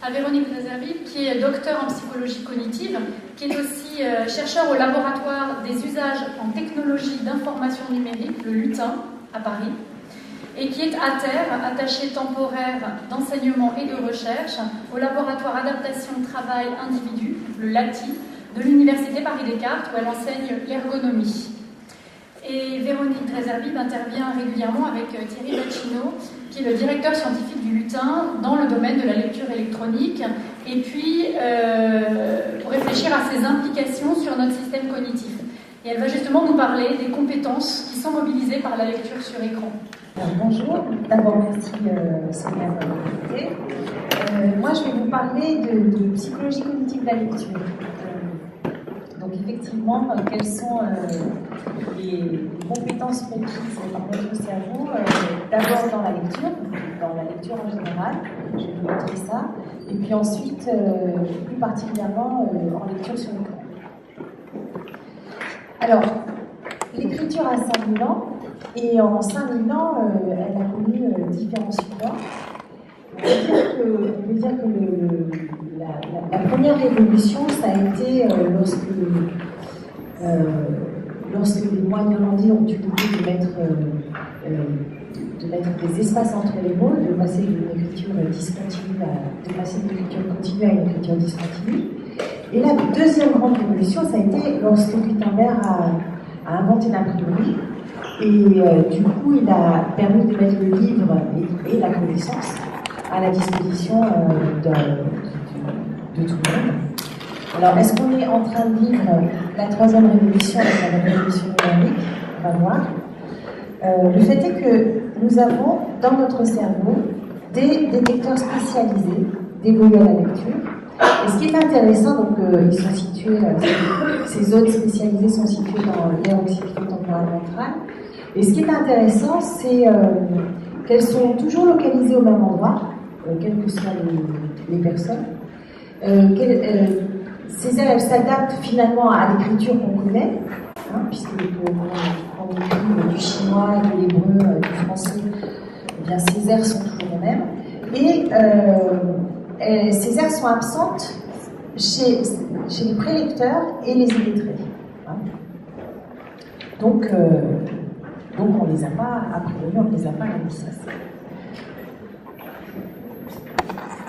À Véronique Tréserville, qui est docteur en psychologie cognitive, qui est aussi chercheur au laboratoire des usages en technologie d'information numérique, le Lutin, à Paris, et qui est à terre, attaché temporaire d'enseignement et de recherche au laboratoire adaptation travail individu, le LATI, de l'Université Paris-Descartes, où elle enseigne l'ergonomie. Et Véronique Tréserville intervient régulièrement avec Thierry Bacchino, qui est le directeur scientifique du Lutin dans le domaine de la lecture électronique, et puis pour réfléchir à ses implications sur notre système cognitif. Et elle va justement nous parler des compétences qui sont mobilisées par la lecture sur écran. Bonjour, d'abord merci Sonia de m'avoir invitée. Moi je vais vous parler de psychologie cognitive de la lecture. Donc effectivement, quelles sont les compétences requises par notre cerveau, d'abord dans la lecture en général, je vais vous montrer ça, et puis ensuite, plus particulièrement en lecture sur l'écran. Alors, l'écriture a 5000 ans, et en 5000 ans, elle a connu différents supports. On peut dire que la première révolution, ça a été lorsque les moines irlandais ont eu l'idée de mettre des espaces entre les mots, de passer d'une écriture discontinue continue à une écriture discontinue. Et la deuxième grande révolution, ça a été lorsque Gutenberg a inventé l'imprimerie. Et du coup, il a permis de mettre le livre et la connaissance à la disposition de tout le monde. Alors, est-ce qu'on est en train de vivre la troisième révolution avec la révolution numérique? On va voir. Le fait est que nous avons dans notre cerveau des détecteurs spécialisés dévolus à la lecture. Et ce qui est intéressant, donc ils sont situés, ces zones spécialisées sont situées dans l'aire occipito-temporale ventrale. Et ce qui est intéressant, c'est qu'elles sont toujours localisées au même endroit, quelles que soient les personnes. Ces aires, elles s'adaptent finalement à l'écriture qu'on connaît, puisque on écrit du chinois, de l'hébreu, du français, eh bien, ces aires sont toujours les mêmes. Et ces aires sont absentes chez les prélecteurs et les illettrés. Donc on ne les a pas, a priori, on ne les a pas à la naissance.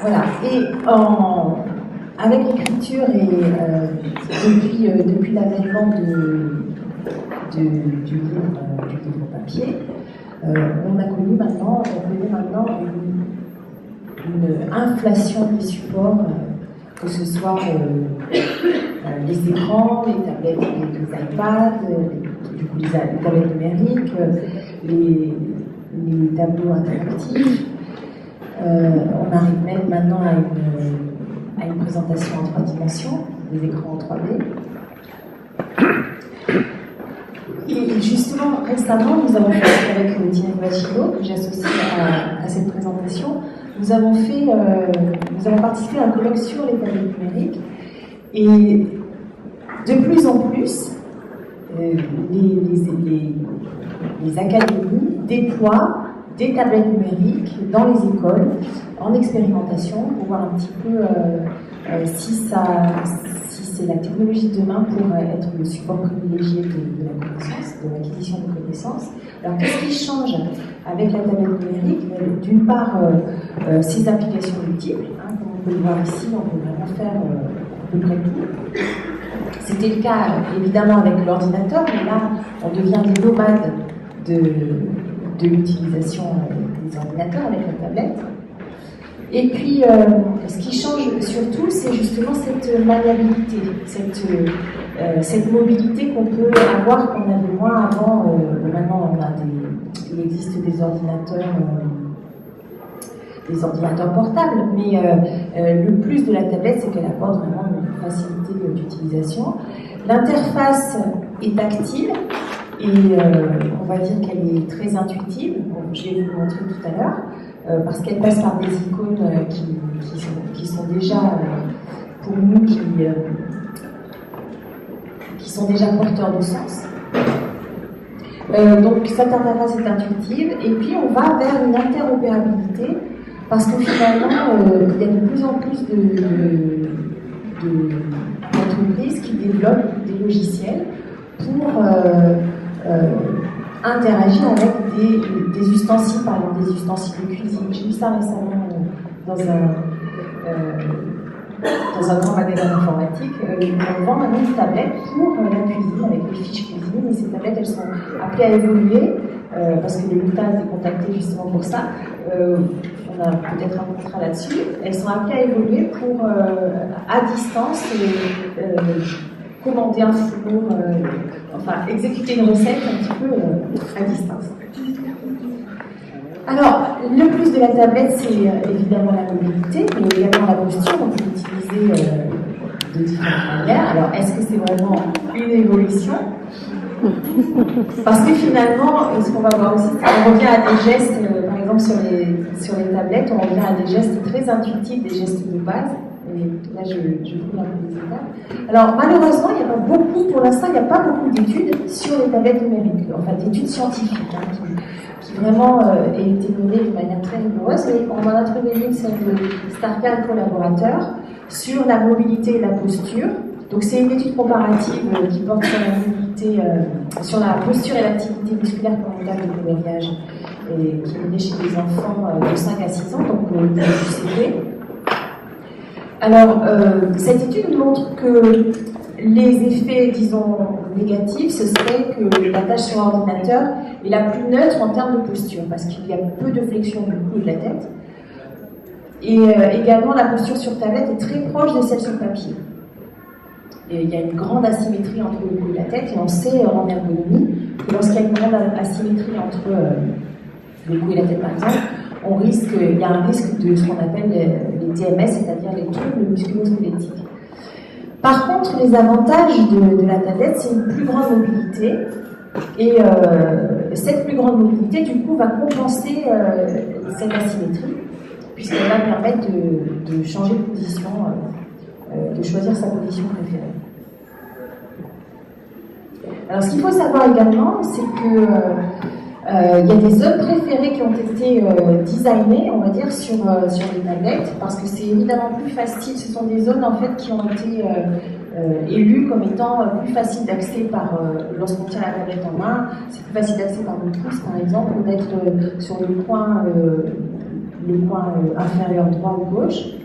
Voilà. Et avec l'écriture et depuis l'avènement du livre papier, on connaît maintenant une inflation des supports, que ce soit les écrans, les tablettes, les iPads, les tablettes numériques, les tableaux interactifs. On arrive même maintenant à une présentation en 3 dimensions, des écrans en 3D. Et justement, récemment, nous avons fait avec Thierry Bacchino, que j'associe à cette présentation, nous avons participé à un colloque sur les tablettes numériques. Et de plus en plus, les académies déploient des tablettes numériques dans les écoles, en expérimentation, pour voir un petit peu si c'est la technologie de demain pour être le support privilégié de la connaissance, de l'acquisition de connaissances. Alors, qu'est-ce qui change avec la tablette numérique? D'une part, ses applications multiples, comme on peut le voir ici, on peut vraiment faire à peu près tout. C'était le cas évidemment avec l'ordinateur, mais là, on devient des nomades de l'utilisation des ordinateurs avec la tablette. Et puis, ce qui change surtout, c'est justement cette maniabilité, cette mobilité qu'on peut avoir, qu'on avait moins avant. Maintenant, il existe des ordinateurs portables, mais le plus de la tablette, c'est qu'elle apporte vraiment une facilité d'utilisation. L'interface est tactile et on va dire qu'elle est très intuitive. Bon, je vais vous le montrer tout à l'heure, parce qu'elle passe par des icônes qui sont déjà, pour nous, qui sont déjà porteurs de sens. Donc cette interface est intuitive, et puis on va vers une interopérabilité, parce que finalement, il y a de plus en plus d'entreprises qui développent des logiciels pour interagir avec des ustensiles, par exemple des ustensiles de cuisine. J'ai vu ça récemment dans un grand magasin d'informatique. On vend maintenant des tablettes pour la cuisine, avec des fiches cuisine, et ces tablettes, elles sont appelées à évoluer, parce que les Lutin étaient contactés justement pour ça. On a peut-être un contrat là-dessus. Elles sont appelées à évoluer pour, à distance, commander un four, enfin exécuter une recette un petit peu à distance. Alors, le plus de la tablette, c'est évidemment la mobilité, mais également la posture. On peut l'utiliser de différentes manières. Alors, est-ce que c'est vraiment une évolution? Parce que finalement, ce qu'on va voir aussi, c'est qu'on revient à des gestes, par exemple sur les tablettes, on revient à des gestes très intuitifs, des gestes de base. Et là, je trouve un peu des étapes. Alors, malheureusement, il n'y a pas beaucoup, pour l'instant, il n'y a pas beaucoup d'études sur les tablettes numériques, enfin d'études scientifiques, qui vraiment a été menée de manière très rigoureuse. Mais on en a trouvé une, celle de Starker collaborateurs, sur la mobilité et la posture. Donc, c'est une étude comparative qui porte sur la mobilité, sur la posture et l'activité musculaire corporelle de coloriage, et qui est menée chez des enfants de 5 à 6 ans, donc du CP. Alors, cette étude montre que les effets, disons, négatifs, ce serait que la tâche sur ordinateur est la plus neutre en termes de posture, parce qu'il y a peu de flexion du cou et de la tête. Et également, la posture sur tablette est très proche de celle sur papier. Et il y a une grande asymétrie entre le cou et la tête, et on sait en ergonomie que lorsqu'il y a une grande asymétrie entre le cou et la tête, par exemple, il y a un risque de ce qu'on appelle les TMS, c'est-à-dire les troubles musculo-squelettiques. Par contre, les avantages de la tablette, c'est une plus grande mobilité, et cette plus grande mobilité, du coup, va compenser cette asymétrie, puisqu'elle va permettre de changer de position, de choisir sa position préférée. Alors, ce qu'il faut savoir également, c'est que il y a des zones préférées qui ont été designées, on va dire, sur les tablettes, parce que c'est évidemment plus facile. Ce sont des zones en fait qui ont été élues comme étant plus faciles d'accès lorsqu'on tient la tablette en main. C'est plus facile d'accès par le pouce, par exemple, ou d'être sur le coin inférieur droit ou gauche.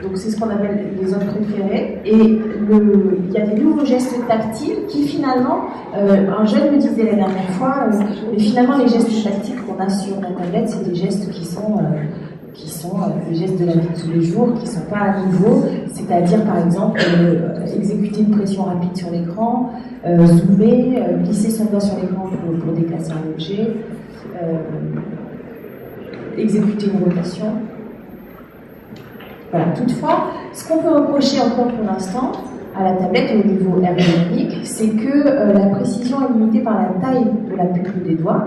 Donc c'est ce qu'on appelle les zones préférées. Et il y a des nouveaux gestes tactiles qui finalement, un jeune me disait la dernière fois, mais finalement les gestes tactiles qu'on a sur la tablette, c'est des gestes qui sont des gestes de la vie de tous les jours, qui ne sont pas nouveaux, c'est-à-dire par exemple exécuter une pression rapide sur l'écran, zoomer, glisser son doigt sur l'écran pour déplacer un objet, exécuter une rotation. Voilà. Toutefois, ce qu'on peut reprocher encore pour l'instant à la tablette au niveau ergonomique, c'est que la précision est limitée par la taille de la pupille des doigts.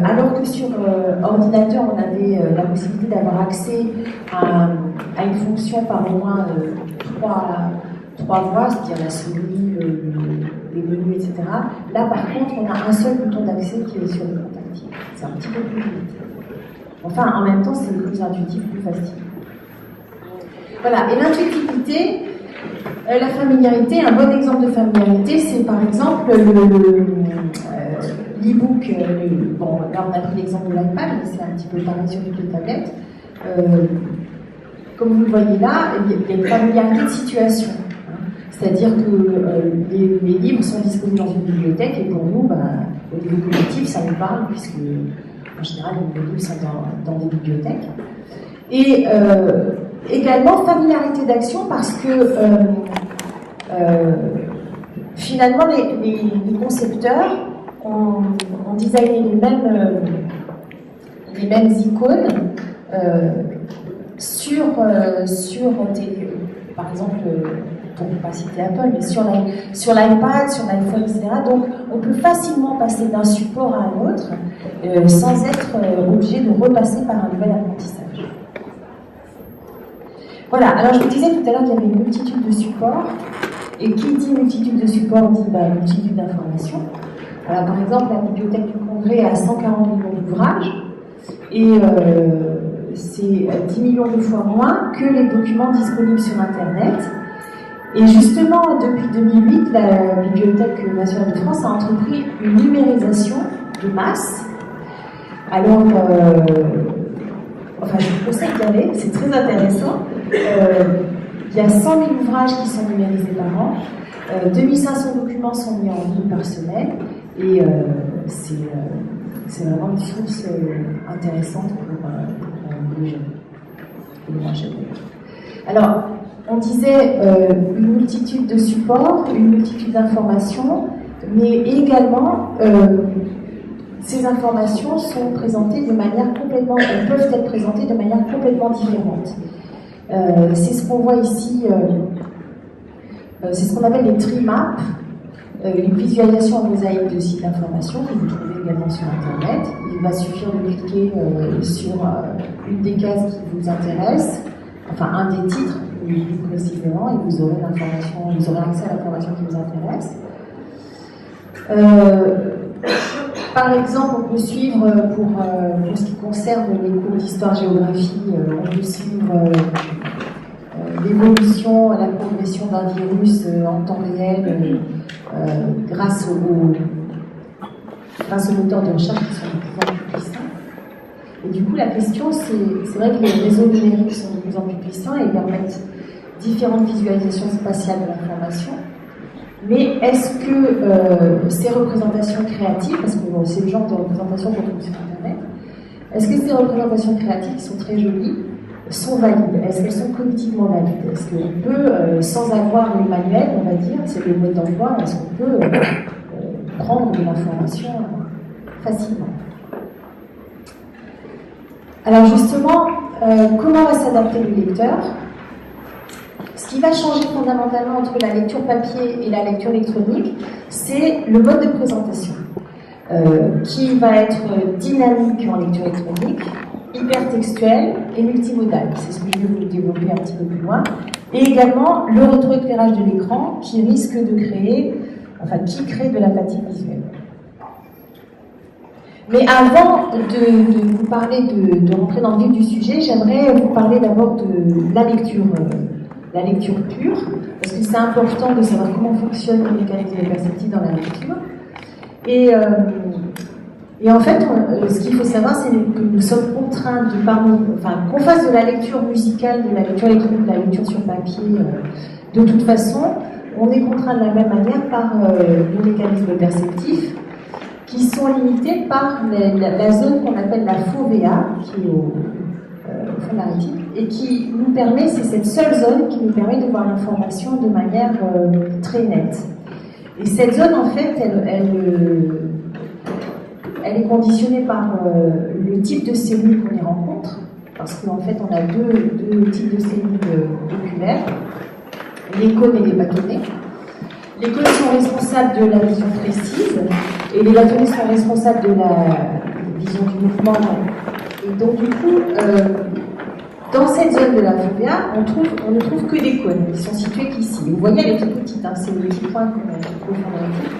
Alors que sur ordinateur, on avait la possibilité d'avoir accès à une fonction par au moins trois voies, c'est-à-dire la souris, les menus, etc. Là, par contre, on a un seul bouton d'accès qui est sur l'écran tactile. C'est un petit peu plus limité. Enfin, en même temps, c'est plus intuitif, plus facile. Voilà, et l'intuitivité, la familiarité, un bon exemple de familiarité, c'est par exemple l'e-book. Bon, là, on a pris l'exemple de l'iPad, mais c'est un petit peu pareil sur toutes les tablettes. Comme vous le voyez là, il y a une familiarité de situation. C'est-à-dire que les livres sont disponibles dans une bibliothèque, et pour nous, au niveau cognitif, ça nous parle, puisque en général, les livres sont dans des bibliothèques. Et également, familiarité d'action, parce que finalement, les concepteurs ont designé les mêmes icônes sur par exemple, pour ne pas citer Apple, mais sur l'iPad, sur l'iPhone, etc. Donc, on peut facilement passer d'un support à un autre sans être obligé de repasser par un nouvel apprentissage. Voilà, alors je vous disais tout à l'heure qu'il y avait une multitude de supports, Et qui dit multitude de supports dit multitude d'informations. Alors, par exemple, la Bibliothèque du Congrès a 140 millions d'ouvrages, et c'est 10 millions de fois moins que les documents disponibles sur Internet. Et justement, depuis 2008, la Bibliothèque nationale de France a entrepris une numérisation de masse. Alors, je vous conseille d'y aller, c'est très intéressant. Il y a 100 000 ouvrages qui sont numérisés par an, 2500 documents sont mis en ligne par semaine, et c'est vraiment une source intéressante pour les jeunes, pour les moins jeunes. Alors, on disait une multitude de supports, une multitude d'informations, mais également ces informations sont présentées de manière complètement, elles peuvent être présentées de manière complètement différente. C'est ce qu'on voit ici, c'est ce qu'on appelle les tree maps, une visualisation en mosaïque de sites d'information que vous trouvez également sur Internet. Il va suffire de cliquer sur une des cases qui vous intéresse, enfin un des titres plus précisément, et vous aurez l'information, vous aurez accès à l'information qui vous intéresse. Par exemple, on peut suivre, pour ce qui concerne les cours d'histoire-géographie, on peut suivre l'évolution, la progression d'un virus en temps réel grâce aux moteurs de recherche qui sont de plus en plus puissants. Et du coup, la question, c'est vrai que les réseaux numériques sont de plus en plus puissants et permettent différentes visualisations spatiales de l'information. Mais est-ce que ces représentations créatives, parce que c'est le genre de représentation qu'on trouve sur Internet, est-ce que ces représentations créatives, qui sont très jolies, sont valides? Est-ce qu'elles sont cognitivement valides? Est-ce qu'on peut, sans avoir le manuel, on va dire, c'est le mode d'emploi, est-ce qu'on peut prendre de l'information facilement? Alors justement, comment va s'adapter le lecteur? Ce qui va changer fondamentalement entre la lecture papier et la lecture électronique, c'est le mode de présentation, qui va être dynamique en lecture électronique, hypertextuel et multimodal. C'est ce que je vais vous développer un petit peu plus loin. Et également le rétroéclairage de l'écran qui risque de créer, qui crée de la fatigue visuelle. Mais avant de vous parler, de rentrer dans le vif du sujet, j'aimerais vous parler d'abord de la lecture pure, parce que c'est important de savoir comment fonctionne le mécanisme perceptif dans la lecture. Et en fait, ce qu'il faut savoir, c'est que nous sommes contraints qu'on fasse de la lecture musicale, de la lecture électronique, de la lecture sur papier, de toute façon, on est contraint de la même manière par nos mécanismes perceptifs, qui sont limités par la zone qu'on appelle la fovea, qui est au fond de la rétine, et qui nous permet, c'est cette seule zone qui nous permet de voir l'information de manière très nette. Et cette zone, en fait, elle est conditionnée par le type de cellules qu'on y rencontre, parce qu'en fait, on a deux types de cellules oculaires, les cônes et les bâtonnets. Les cônes sont responsables de la vision précise, et les bâtonnets sont responsables de la vision du mouvement. Et donc, du coup, dans cette zone de la fovea, on ne trouve que des cônes. Ils sont situés qu'ici. Vous voyez, elle est toute petite, c'est le petit point qu'on trouve au fond de la rétine.